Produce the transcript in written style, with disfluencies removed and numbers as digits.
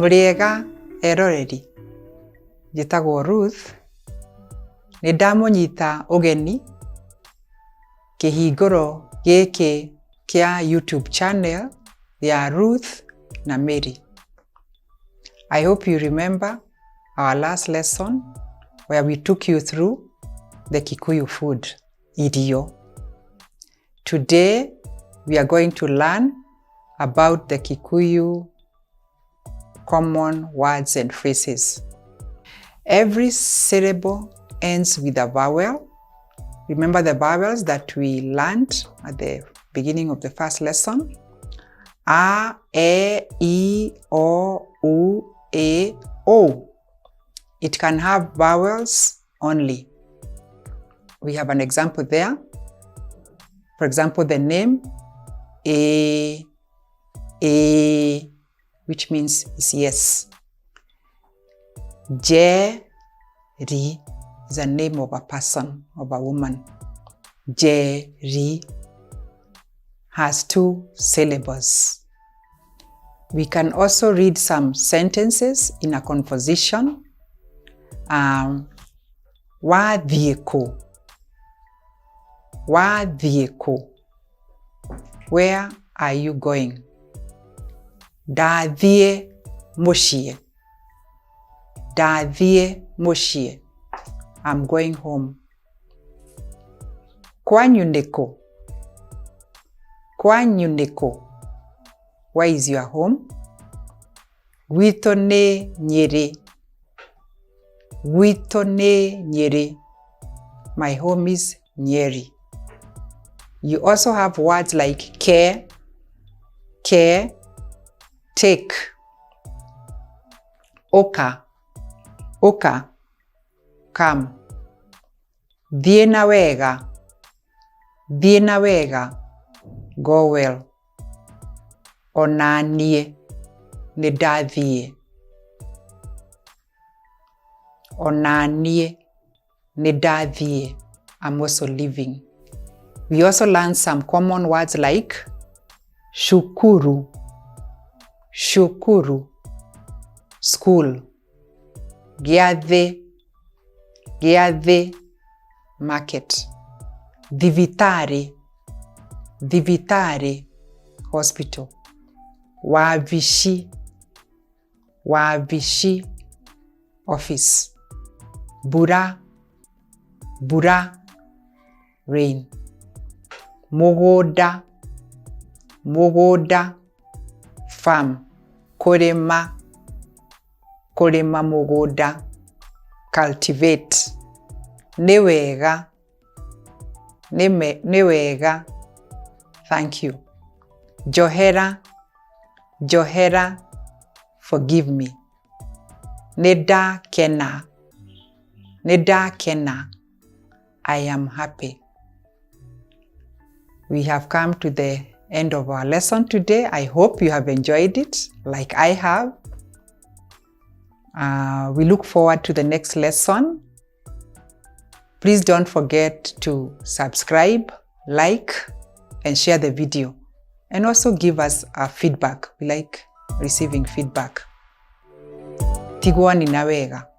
Muriega eroreri. Njĩtagwo Ruth. Nĩ ndamũnyita ũgeni kĩhingũro gĩkĩ kĩa YouTube channel ya Ruth na Mary. I hope you remember our last lesson where we took you through the Kikuyu food, irio. Today we are going to learn about the Kikuyu common words and phrases. Every syllable ends with a vowel. Remember the vowels that we learned at the beginning of the first lesson? A, E, I, O, U, E, O. It can have vowels only. We have an example there. For example, the name A, which means is yes. Jerry is a name of a person, of a woman. Jerry has 2 syllables. We can also read some sentences in a conversation. Wathiĩkũ. Wathiĩkũ. Where are you going? Ndathiĩ mũciĩ. Ndathiĩ mũciĩ. I'm going home. Kwanyu nĩkũ? Kwanyu nĩkũ? Where is your home? Gwitũ nĩ Nyeri. Gwitũ nĩ Nyeri. My home is Nyeri. You also have words like care, take, oka, come. Thiĩ na wega, go well. Ona niĩ nĩ ndathiĩ. Ona niĩ nĩ ndathiĩ. I'm also leaving. We also learned some common words like shukuru, school, gĩathĩ, market, thibitarĩ, hospital, wabici, office, mbura, rain, mũgũnda, farm, kũrĩma, mũgũnda, cultivate, nĩ wega, thank you. Njohera, forgive me. Nĩ ndakena, I am happy. We have come to the end of our lesson today. I hope you have enjoyed it like I have. We look forward to the next lesson. Please don't forget to subscribe, like, and share the video. And also give us a feedback. We like receiving feedback. Tigwani na wega.